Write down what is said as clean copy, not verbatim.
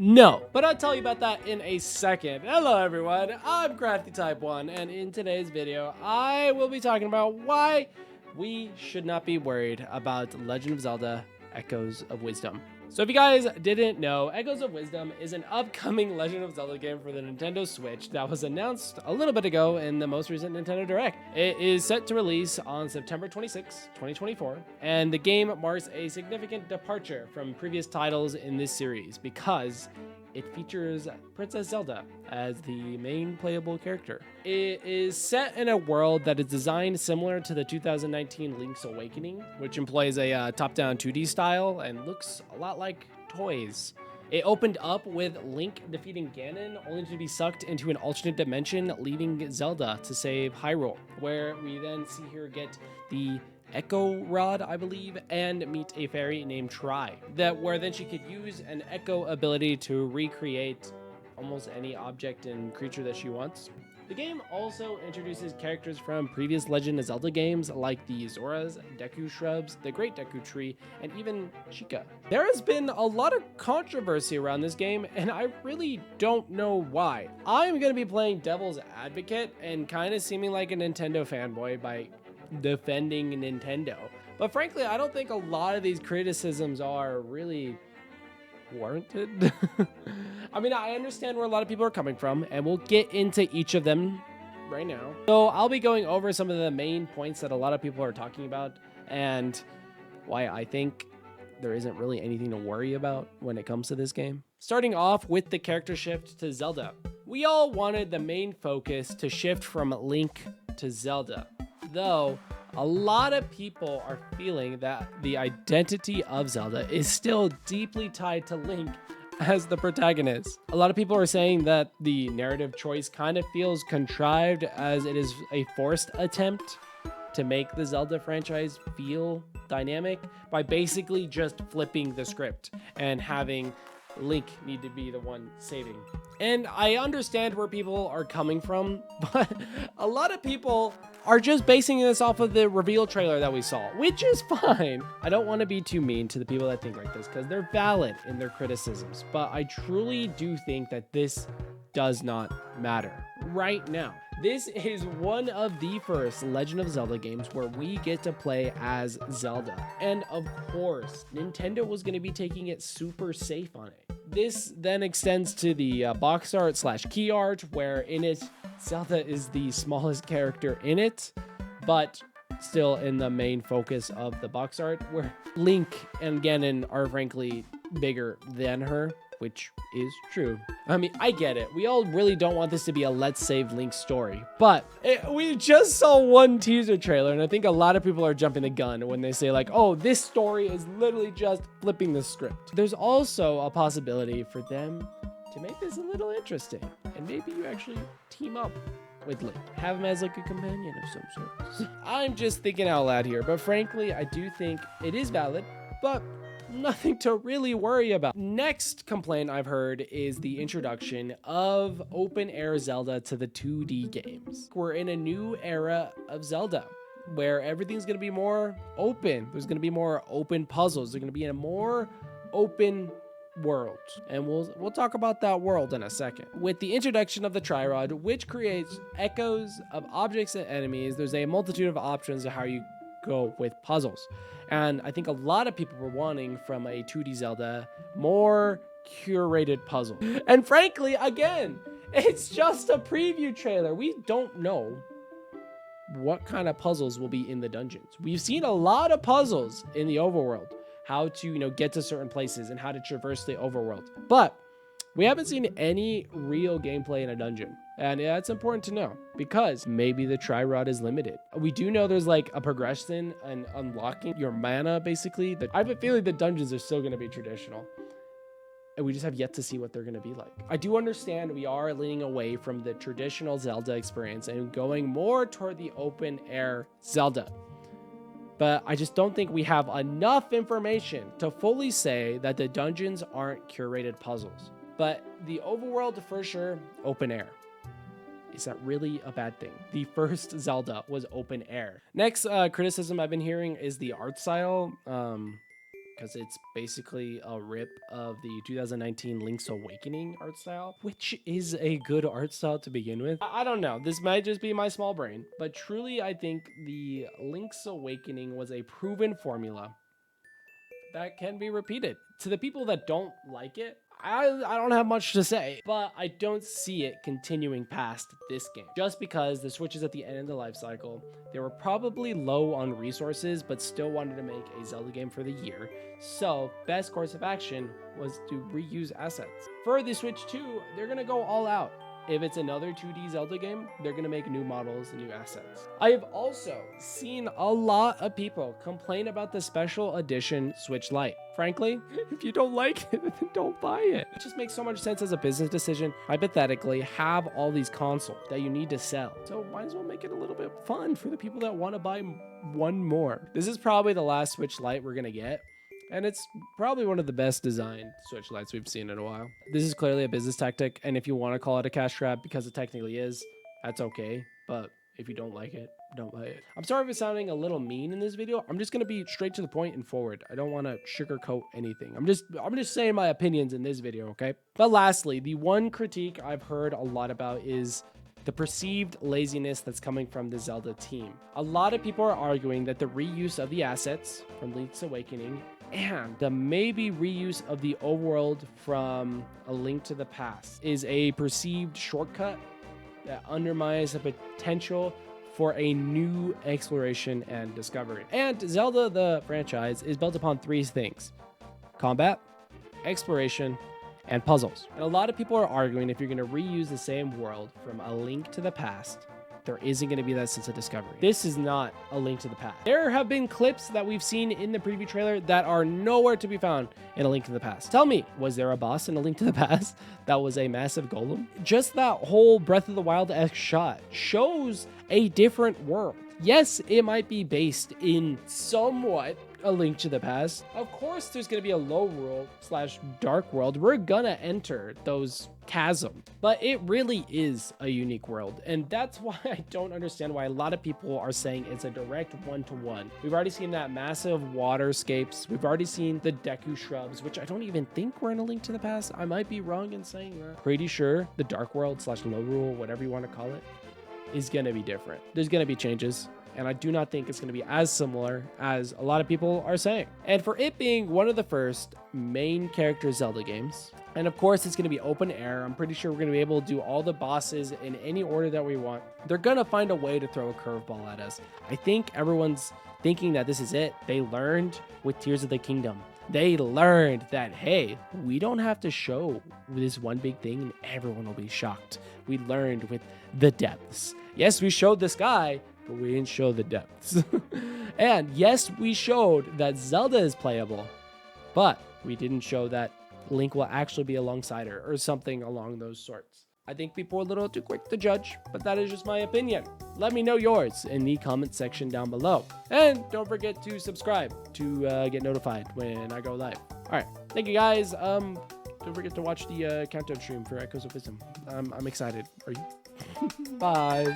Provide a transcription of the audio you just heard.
No, but I'll tell you about that in a second. Hello everyone, I'm Crafty Type 1, and in today's video, I will be talking about why we should not be worried about Legend of Zelda Echoes of Wisdom. So if you guys didn't know, Echoes of Wisdom is an upcoming Legend of Zelda game for the Nintendo Switch that was announced a little bit ago in the most recent Nintendo Direct. It is set to release on September 26, 2024, and the game marks a significant departure from previous titles in this series because it features Princess Zelda as the main playable character. It is set in a world that is designed similar to the 2019 Link's Awakening, which employs a top-down 2D style and looks a lot like toys. It opened up with Link defeating Ganon, only to be sucked into an alternate dimension, leaving Zelda to save Hyrule, where we then see her get the Echo Rod, I believe, and meet a fairy named Tri, where then she could use an Echo ability to recreate almost any object and creature that she wants. The game also introduces characters from previous Legend of Zelda games like the Zoras, Deku Shrubs, the Great Deku Tree, and even Chica. There has been a lot of controversy around this game, and I really don't know why. I'm going to be playing devil's advocate and kind of seeming like a Nintendo fanboy by defending Nintendo. But frankly, I don't think a lot of these criticisms are really warranted. I mean, I understand where a lot of people are coming from, and we'll get into each of them right now. So I'll be going over some of the main points that a lot of people are talking about and why I think there isn't really anything to worry about when it comes to this game. Starting off with the character shift to Zelda. We all wanted the main focus to shift from Link to Zelda, though a lot of people are feeling that the identity of Zelda is still deeply tied to Link as the protagonist. A lot of people are saying that the narrative choice kind of feels contrived, as it is a forced attempt to make the Zelda franchise feel dynamic by basically just flipping the script and having Link need to be the one saving. And I understand where people are coming from, but a lot of people are just basing this off of the reveal trailer that we saw, which is fine. I don't want to be too mean to the people that think like this because they're valid in their criticisms, but I truly do think that this does not matter right now. This is one of the first Legend of Zelda games where we get to play as Zelda. And of course, Nintendo was going to be taking it super safe on it. This then extends to the box art / key art, where in it, Zelda is the smallest character in it, but still in the main focus of the box art, where Link and Ganon are frankly bigger than her, which is true. I mean, I get it. We all really don't want this to be a Let's Save Link story, but we just saw one teaser trailer, and I think a lot of people are jumping the gun when they say like, oh, this story is literally just flipping the script. There's also a possibility for them to make this a little interesting, and maybe you actually team up with Link, have him as like a companion of some sort. I'm just thinking out loud here, but frankly, I do think it is valid, but nothing to really worry about. Next complaint I've heard is the introduction of open air Zelda to the 2D games. We're in a new era of Zelda where everything's going to be more open. There's going to be more open puzzles. They're going to be in a more open world, and we'll talk about that world in a second. With the introduction of the Tri-Rod, which creates echoes of objects and enemies, there's a multitude of options of how you go with puzzles. And I think a lot of people were wanting from a 2D Zelda more curated puzzle. And frankly, again, it's just a preview trailer. We don't know what kind of puzzles will be in the dungeons. We've seen a lot of puzzles in the overworld, how to, get to certain places and how to traverse the overworld. But we haven't seen any real gameplay in a dungeon. And yeah, it's important to know because maybe the Tri-Rod is limited. We do know there's like a progression and unlocking your mana, basically. I have a feeling the dungeons are still going to be traditional. And we just have yet to see what they're going to be like. I do understand we are leaning away from the traditional Zelda experience and going more toward the open air Zelda. But I just don't think we have enough information to fully say that the dungeons aren't curated puzzles. But the overworld, for sure, open air. Is that really a bad thing? The first Zelda was open air. Next criticism I've been hearing is the art style. because it's basically a rip of the 2019 Link's Awakening art style, which is a good art style to begin with. I don't know, this might just be my small brain, but truly I think the Link's Awakening was a proven formula that can be repeated. To the people that don't like it, I don't have much to say, but I don't see it continuing past this game. Just because the Switch is at the end of the life cycle, they were probably low on resources, but still wanted to make a Zelda game for the year. So best course of action was to reuse assets. For the Switch 2, they're gonna go all out. If it's another 2D Zelda game, they're gonna make new models and new assets. I have also seen a lot of people complain about the special edition Switch Lite. Frankly, if you don't like it, then don't buy it. It just makes so much sense as a business decision. Hypothetically, have all these consoles that you need to sell. So might as well make it a little bit fun for the people that want to buy one more. This is probably the last Switch Lite we're gonna get. And it's probably one of the best designed Switch Lites we've seen in a while. This is clearly a business tactic, and if you want to call it a cash grab, because it technically is, that's okay. But if you don't like it, don't buy it. I'm sorry if it's sounding a little mean in this video. I'm just gonna be straight to the point and forward. I don't want to sugarcoat anything. I'm just saying my opinions in this video, okay? But lastly, the one critique I've heard a lot about is the perceived laziness that's coming from the Zelda team. A lot of people are arguing that the reuse of the assets from Link's Awakening and the maybe reuse of the overworld from A Link to the Past is a perceived shortcut that undermines the potential for a new exploration and discovery. And Zelda, the franchise, is built upon three things: combat, exploration, and puzzles. And a lot of people are arguing if you're going to reuse the same world from A Link to the Past, there isn't going to be that sense of discovery. This is not A Link to the Past. There have been clips that we've seen in the preview trailer that are nowhere to be found in A Link to the Past. Tell me, was there a boss in A Link to the Past that was a massive golem? Just that whole Breath of the Wild-esque shot shows a different world. Yes, it might be based in somewhat A Link to the Past. Of course, there's going to be a low world / dark world. We're gonna enter those chasms, but it really is a unique world. And that's why I don't understand why a lot of people are saying it's a direct one-to-one. We've already seen that massive waterscapes. We've already seen the Deku shrubs, which I don't even think were in A Link to the Past. I might be wrong in saying that. Pretty sure the dark world / low rule, whatever you want to call it, is gonna be different. There's gonna be changes. And I do not think it's going to be as similar as a lot of people are saying. And for it being one of the first main character Zelda games, and of course it's going to be open air, I'm pretty sure we're going to be able to do all the bosses in any order that we want. They're going to find a way to throw a curveball at us. I think everyone's thinking that this is it. They learned with Tears of the Kingdom. They learned that, hey, we don't have to show this one big thing and everyone will be shocked. We learned with the depths. Yes, we showed the sky, but we didn't show the depths. And yes, we showed that Zelda is playable, but we didn't show that Link will actually be alongside her or something along those sorts. I think people are a little too quick to judge, but that is just my opinion. Let me know yours in the comment section down below. And don't forget to subscribe to get notified when I go live. All right, thank you guys. Don't forget to watch the countdown stream for Echoes of Wisdom. I'm excited. Are you? Bye.